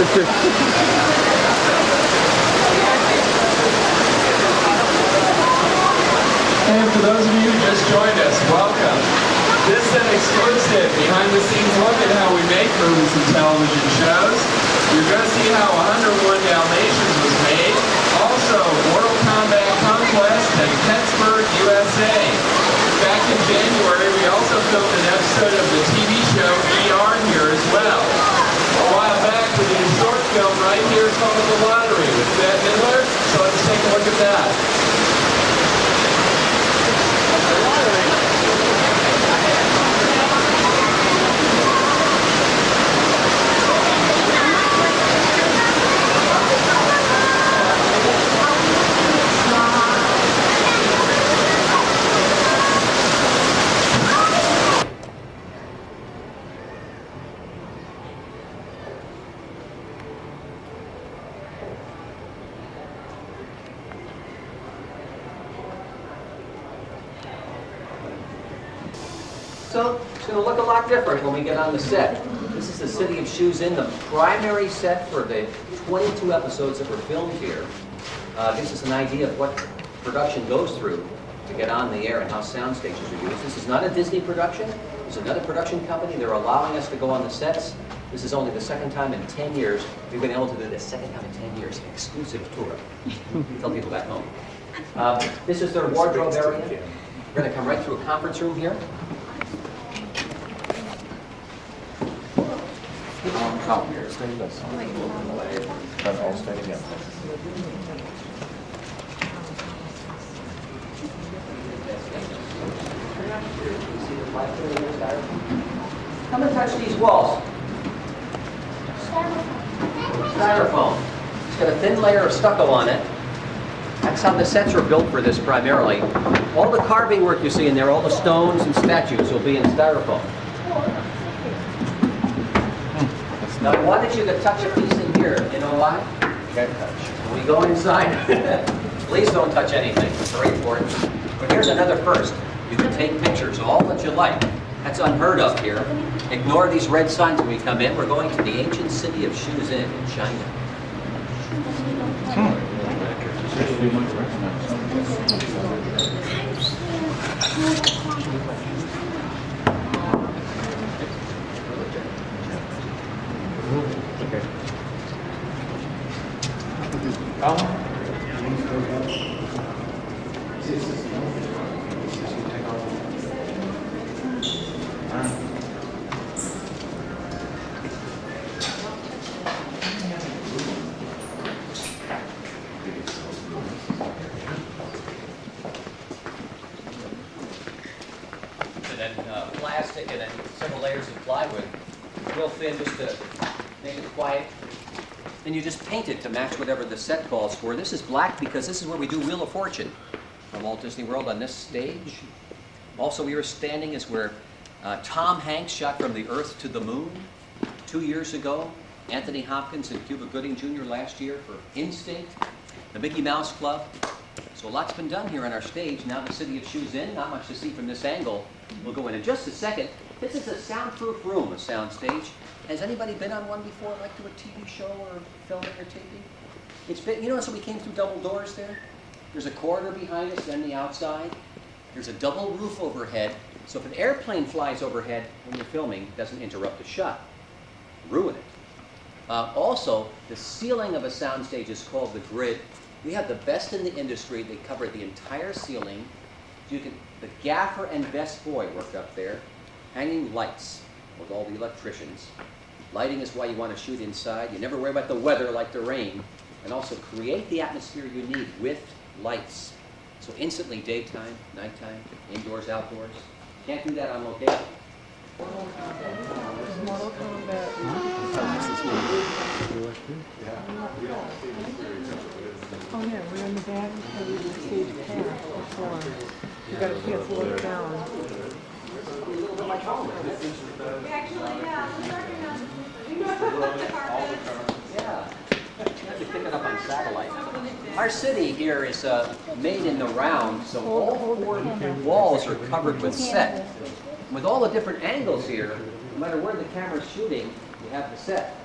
And for those of you who just joined us, welcome. This is an exclusive behind-the-scenes look at how we make movies and television shows. You're going to see how 101 Dalmatians was made. Also, Mortal Kombat Conquest in Pittsburgh, USA. Back in January, we also filmed an episode of the TV show ER here as well. A while back, we did a short film right here called The Lottery with Bette Midler, so let's take a look at that. So it's going to look a lot different when we get on the set. This is the City of Shoes Inn, the primary set for the 22 episodes that were filmed here. Gives us an idea of what production goes through to get on the air and how sound stations are used. This is not a Disney production. It's another production company. They're allowing us to go on the sets. This is only the second time in 10 years we've been able to do this. Second time in 10 years, an exclusive tour. Tell people back home. This is their wardrobe area. We're going to come right through a conference room here. Come here, stay with us. That's all stay together. Come and touch these walls. Styrofoam. It's got a thin layer of stucco on it. That's how the sets are built for this primarily. All the carving work you see in there, all the stones and statues will be in styrofoam. Now, I wanted you to touch a piece in here. You know why? Can't touch. When we go inside, please don't touch anything. It's very important. But here's another first. You can take pictures, all that you like. That's unheard of here. Ignore these red signs when we come in. We're going to the ancient city of Shoes Inn in China. Plastic and then several layers of plywood, real thin just to make it quiet. Then you just paint it to match whatever the set calls for. This is black because this is where we do Wheel of Fortune from Walt Disney World on this stage. Also, we were standing is where Tom Hanks shot From the Earth to the Moon 2 years ago. Anthony Hopkins and Cuba Gooding Jr. last year for Instinct. The Mickey Mouse Club. So a lot's been done here on our stage. Now the City of Shoes Inn. Not much to see from this angle. We'll go in just a second. This is a soundproof room, a sound stage. Has anybody been on one before, like to a TV show or filming or taping? It's been, you know, so we came through double doors there. There's a corridor behind us, then the outside. There's a double roof overhead. So if an airplane flies overhead when you're filming, it doesn't interrupt the shot. Ruin it. Also, the ceiling of a soundstage is called the grid. We have the best in the industry. They cover the entire ceiling. The gaffer and best boy worked up there, hanging lights with all the electricians. Lighting is why you want to shoot inside. You never worry about the weather like the rain. And also create the atmosphere you need with lights. So instantly daytime, nighttime, indoors, outdoors. Can't do that on location. Mortal Kombat. Oh yeah, we're in the back of the Backstage Pass Tour. You got a chance to look down. A little bit like home. Actually, yeah. Yeah. You pick it up on satellite. Our city here is made in the round, so all four walls are covered with set. With all the different angles here, no matter where the camera's shooting, you have the set.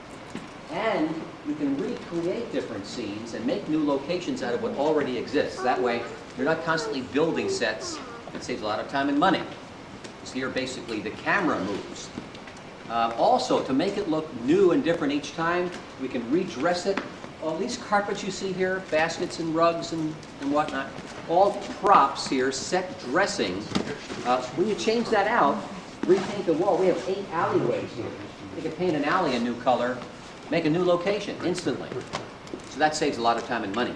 And you can recreate different scenes and make new locations out of what already exists. That way, you're not constantly building sets. It saves a lot of time and money. So here, basically, the camera moves. Also, to make it look new and different each time, we can redress it. All these carpets you see here, baskets and rugs and whatnot, all props here, set dressing. When you change that out, repaint the wall. We have 8 alleyways here. You can paint an alley a new color, make a new location instantly. So that saves a lot of time and money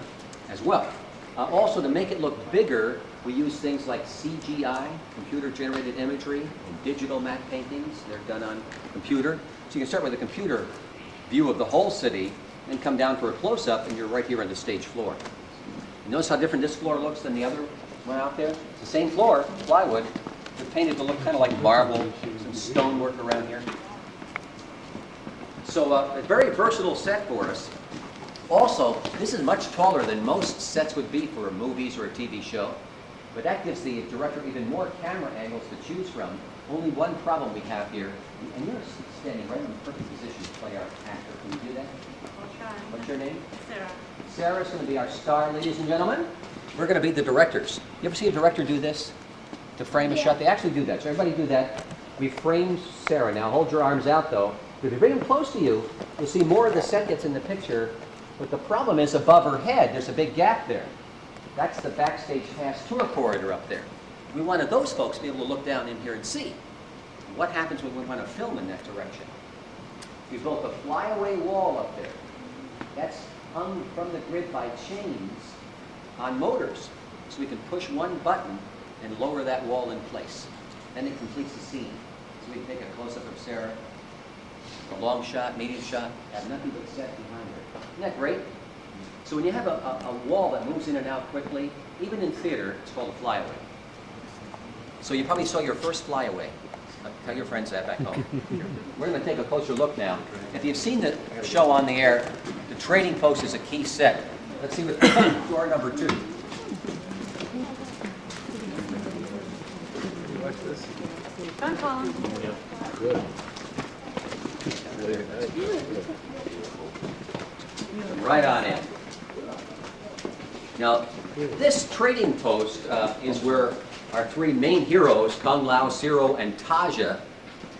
as well. Also, to make it look bigger, we use things like CGI, computer-generated imagery, and digital matte paintings. They're done on computer. So you can start with a computer view of the whole city, and come down for a close-up, and you're right here on the stage floor. You notice how different this floor looks than the other one out there? It's the same floor, plywood, but painted to look kind of like marble, some stonework around here. So a very versatile set for us. Also, this is much taller than most sets would be for movies or a TV show, but that gives the director even more camera angles to choose from. Only one problem we have here, and you're standing right in the perfect position to play our actor. Can you do that? What's your name? Sarah. Sarah's going to be our star, ladies and gentlemen. We're going to be the directors. You ever see a director do this? To frame a shot? They actually do that. So everybody do that. We framed Sarah. Now hold your arms out, though. If you bring them close to you, you'll see more of the set gets in the picture. But the problem is above her head, there's a big gap there. That's the Backstage Pass Tour corridor up there. We wanted those folks to be able to look down in here and see what happens when we want to film in that direction. We built a flyaway wall up there. That's hung from the grid by chains on motors. So we can push one button and lower that wall in place. Then it completes the scene. So we can take a close-up of Sarah, a long shot, medium shot, have nothing but set behind her. Isn't that great? So when you have a wall that moves in and out quickly, even in theater, it's called a flyaway. So you probably saw your first flyaway. Tell your friends that back home. We're going to take a closer look now. If you've seen the show on the air, the trading post is a key set. Let's see what door number 2. Watch this. Don't call him. Good. Right on in. Now, this trading post is where our 3 main heroes, Kung Lao, Zero, and Taja,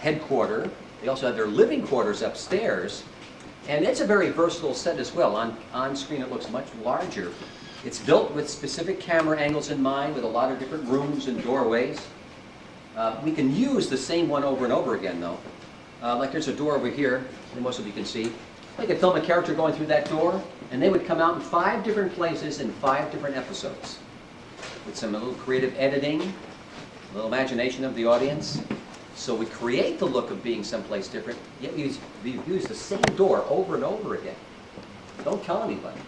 headquarter. They also have their living quarters upstairs. And it's a very versatile set as well. On screen it looks much larger. It's built with specific camera angles in mind, with a lot of different rooms and doorways. We can use the same one over and over again, though. Like there's a door over here, and most of you can see. They could film a character going through that door, and they would come out in 5 different places in 5 different episodes. With a little creative editing, a little imagination of the audience. So we create the look of being someplace different, yet we use the same door over and over again. Don't tell anybody.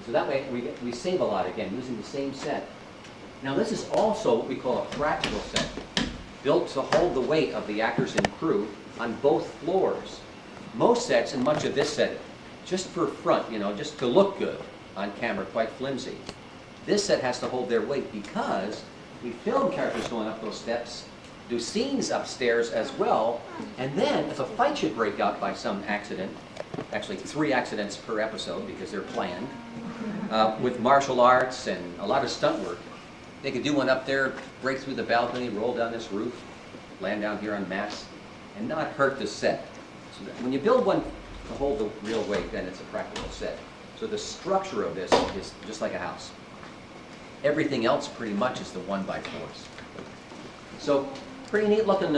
So that way we save a lot again, using the same set. Now this is also what we call a fractal set, built to hold the weight of the actors and crew on both floors. Most sets, and much of this set, just for front, just to look good on camera, quite flimsy. This set has to hold their weight because we film characters going up those steps, do scenes upstairs as well, and then if a fight should break out by some accident, actually 3 accidents per episode because they're planned, with martial arts and a lot of stunt work, they could do one up there, break through the balcony, roll down this roof, land down here on mats, and not hurt the set. So that when you build one to hold the real weight, then it's a practical set. So the structure of this is just like a house. Everything else pretty much is the 1x4s. So pretty neat looking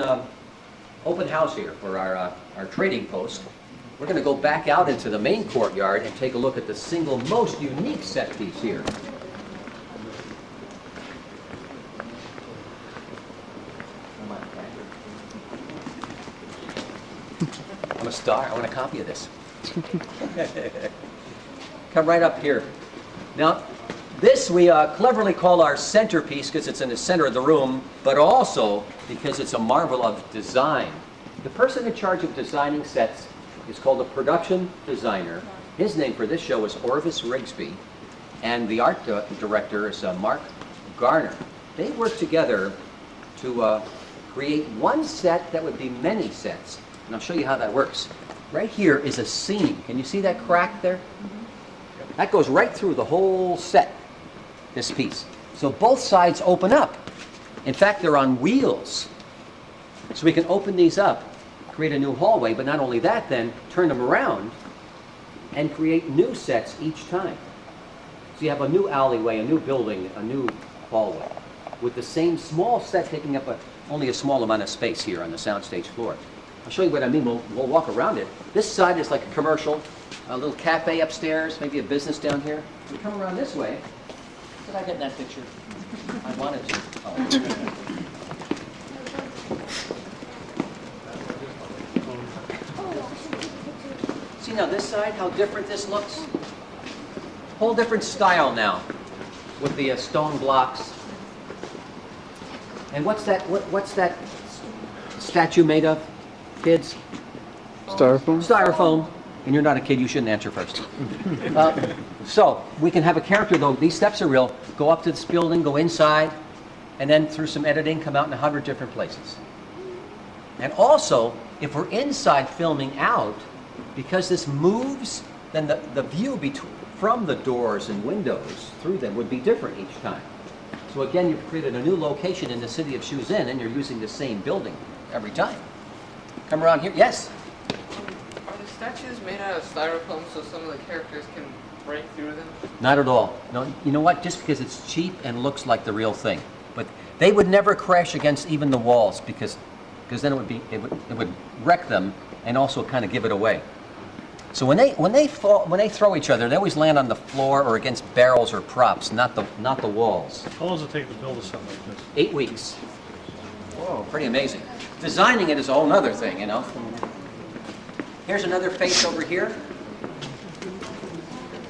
open house here for our trading post. We're going to go back out into the main courtyard and take a look at the single most unique set piece here. I'm a star. I want a copy of this. Come right up here. Now, this we cleverly call our centerpiece because it's in the center of the room, but also because it's a marvel of design. The person in charge of designing sets is called a production designer. His name for this show is Orvis Rigsby, and the art director is Mark Garner. They work together to create one set that would be many sets, and I'll show you how that works. right here is a seam. Can you see that crack there? That goes right through the whole set, this piece. So both sides open up. In fact, they're on wheels. So we can open these up, create a new hallway, but not only that then, turn them around and create new sets each time. So you have a new alleyway, a new building, a new hallway, with the same small set taking up only a small amount of space here on the soundstage floor. I'll show you what I mean. We'll walk around it. This side is like a commercial, a little cafe upstairs, maybe a business down here. We come around this way. Did I get in that picture? I wanted to. Oh. See now this side, how different this looks? Whole different style now with the stone blocks. And what's that statue made of, kids? Styrofoam? Styrofoam. And you're not a kid, you shouldn't answer first. So we can have a character though, these steps are real, go up to this building, go inside, and then through some editing come out in 100 different places. And also, if we're inside filming out, because this moves, then the view from the doors and windows through them would be different each time. So again, you've created a new location in the city of Shuzhen, and you're using the same building every time. Come around here. Yes? Are the statues made out of styrofoam so some of the characters can break through them? Not at all. No, you know what? Just because it's cheap and looks like the real thing. But they would never crash against even the walls because then it would wreck them and also kind of give it away. So when they throw each other, they always land on the floor or against barrels or props, not the walls. How long does it take to build a set like this? 8 weeks. Whoa, pretty amazing. Designing it is a whole other thing, you know. Here's another face over here.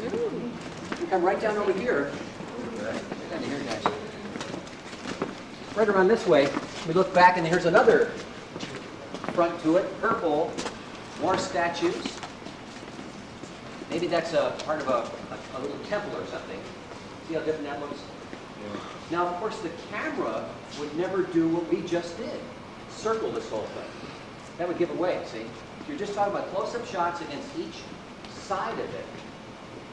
You come right down over here. Right down here, guys. Right around this way. We look back and here's another front to it. Purple. More statues. Maybe that's a part of a little temple or something. See how different that looks? Yeah. Now, of course, the camera would never do what we just did. Circle this whole thing. That would give away, see? You're just talking about close-up shots against each side of it.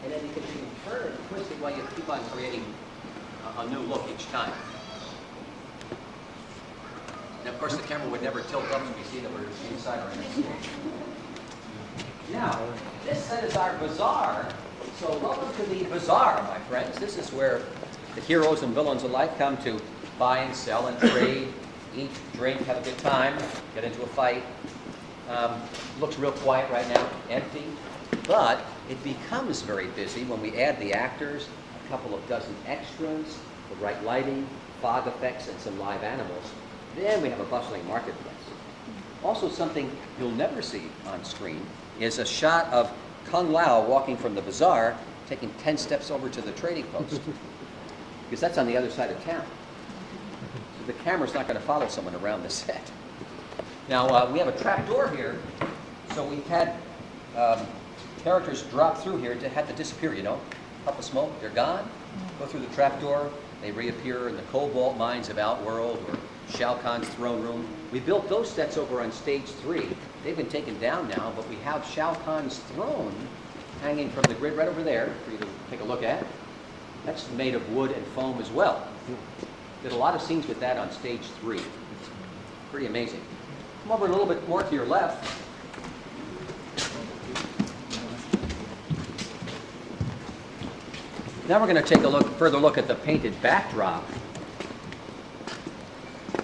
And then you can turn and twist it while you keep on creating a new look each time. And of course, the camera would never tilt up if you see that we're inside or inside. Now, this set is our bazaar. So welcome to the bazaar, my friends. This is where the heroes and villains alike come to buy and sell and trade, eat, drink, have a good time, get into a fight. Looks real quiet right now, empty. But it becomes very busy when we add the actors, a couple of dozen extras, the right lighting, fog effects, and some live animals. Then we have a bustling marketplace. Also something you'll never see on screen is a shot of Kung Lao walking from the bazaar, taking 10 steps over to the trading post. Because that's on the other side of town. So the camera's not going to follow someone around the set. Now, we have a trap door here, so we've had characters drop through here to have to disappear, you know. Puff of smoke, they're gone. Go through the trap door, they reappear in the cobalt mines of Outworld or Shao Kahn's throne room. We built those sets over on stage 3. They've been taken down now, but we have Shao Kahn's throne hanging from the grid right over there for you to take a look at. That's made of wood and foam as well. Did a lot of scenes with that on stage 3. Pretty amazing. Come over a little bit more to your left. Now we're going to take a further look at the painted backdrop.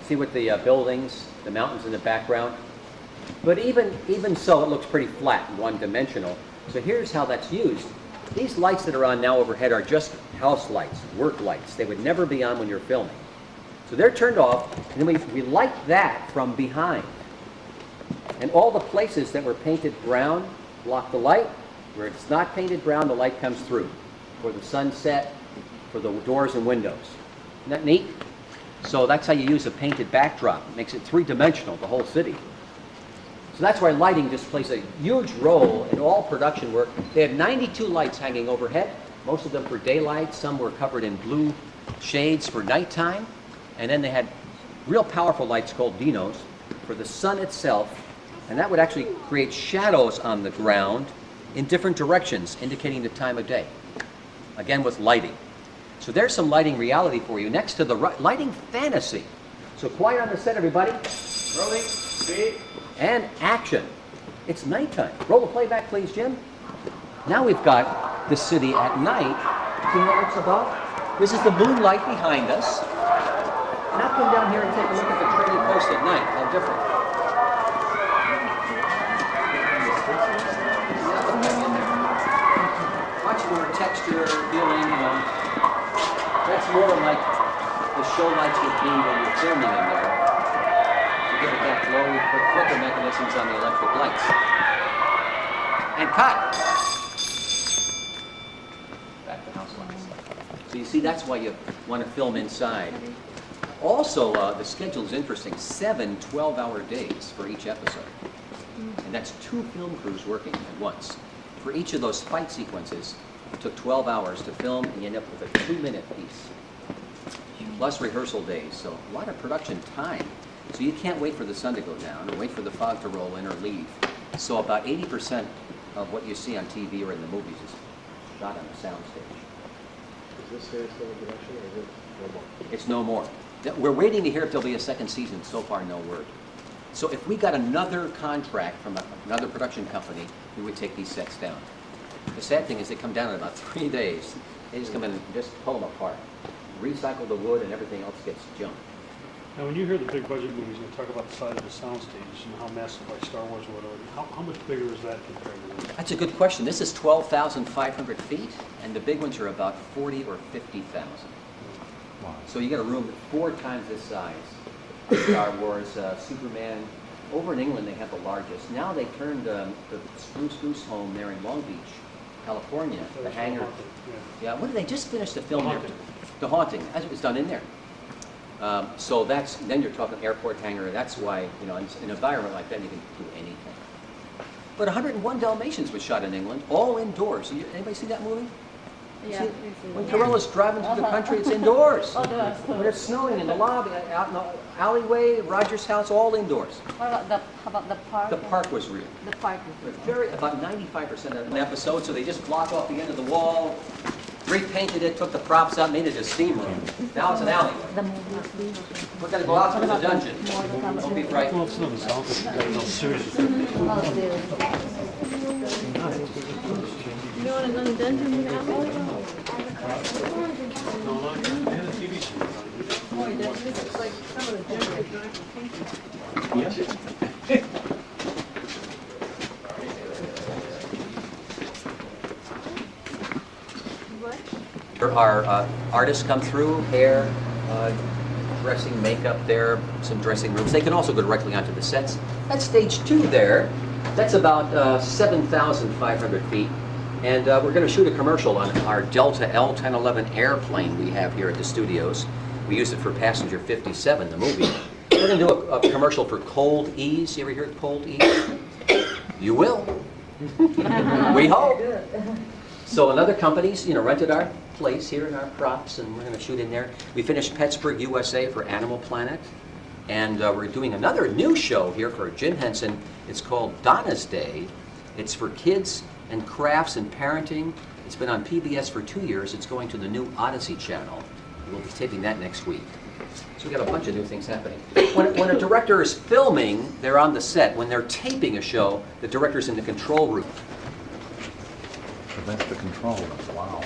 See what the buildings, the mountains in the background. But even so, it looks pretty flat and one-dimensional. So here's how that's used. These lights that are on now overhead are just house lights, work lights. They would never be on when you're filming. So they're turned off, and then we light that from behind. And all the places that were painted brown block the light. Where it's not painted brown, the light comes through. For the sunset, for the doors and windows. Isn't that neat? So that's how you use a painted backdrop. It makes it three-dimensional, the whole city. So that's why lighting just plays a huge role in all production work. They had 92 lights hanging overhead, most of them for daylight. Some were covered in blue shades for nighttime. And then they had real powerful lights called dinos for the sun itself And that would actually create shadows on the ground in different directions, indicating the time of day. Again, with lighting. So there's some lighting reality for you. Next to the lighting fantasy. So quiet on the set, everybody. Rolling, speed, and action. It's nighttime. Roll the playback, please, Jim. Now we've got the city at night. See what it's about? This is the moonlight behind us. Now come down here and take a look at the trading post at night. How different. Much more texture, feeling, that's more like the show lights would be when you're filming in there. To give it that glow, we put flicker mechanisms on the electric lights. And cut! Back to house lights. So you see, that's why you want to film inside. Also, the schedule is interesting. 7 12-hour days for each episode. And that's 2 film crews working at once. For each of those fight sequences, it took 12 hours to film, and you end up with a 2-minute piece. Plus rehearsal days, so a lot of production time. So you can't wait for the sun to go down or wait for the fog to roll in or leave. So about 80% of what you see on TV or in the movies is shot on a soundstage. Is this series still in production, or is it no more? It's no more. We're waiting to hear if there'll be a second season. So far, no word. So if we got another contract from another production company, we would take these sets down. The sad thing is they come down in about 3 days. They just come in and just pull them apart. Recycle the wood and everything else gets junked. Now, when you hear the big budget movies, you talk about the size of the soundstage and how massive, like Star Wars or whatever. How much bigger is that compared to this? That's a good question. This is 12,500 feet, and the big ones are about 40 or 50,000. Wow. So you got a room 4 times this size. Star Wars, Superman. Over in England, they have the largest. Now they turned the Spruce Goose home there in Long Beach, California, the hangar. Yeah, what did they just finish the film there? The Haunting. As it was done in there. So that's, then you're talking airport hangar. That's why, in an environment like that, you can do anything. But 101 Dalmatians was shot in England, all indoors. Anybody see that movie? Yeah. When Corolla's driving through the country, it's indoors. When it's snowing in the lobby, out in the alleyway, Roger's house, all indoors. How about the park? The park was real. The park is About 95% of an episode, so they just blocked off the end of the wall, repainted it, took the props out, made it a steam room. Now it's an alleyway. the movie. We're going to go out to the dungeon. Don't be frightened. Well, it's not the soundstage. No, seriously. You know what another dungeon you have? No, not in the TV show. Boy, this is like some of the gyms Our artists come through, hair, dressing, makeup there, some dressing rooms. They can also go directly onto the sets. That's stage 2 there. That's about 7,500 feet. And we're going to shoot a commercial on our Delta L-1011 airplane we have here at the studios. We use it for Passenger 57, the movie. We're going to do a commercial for Cold Ease. You ever hear of Cold Ease? You will. We hope. So another company's, rented our place here in our props, and we're going to shoot in there. We finished Pittsburgh, USA for Animal Planet. And we're doing another new show here for Jim Henson. It's called Donna's Day. It's for kids and crafts and parenting. It's been on PBS for 2 years. It's going to the new Odyssey channel. We'll be taping that next week. So we've got a bunch of new things happening. When a director is filming, they're on the set. When they're taping a show, the director's in the control room. So that's the control room. Wow.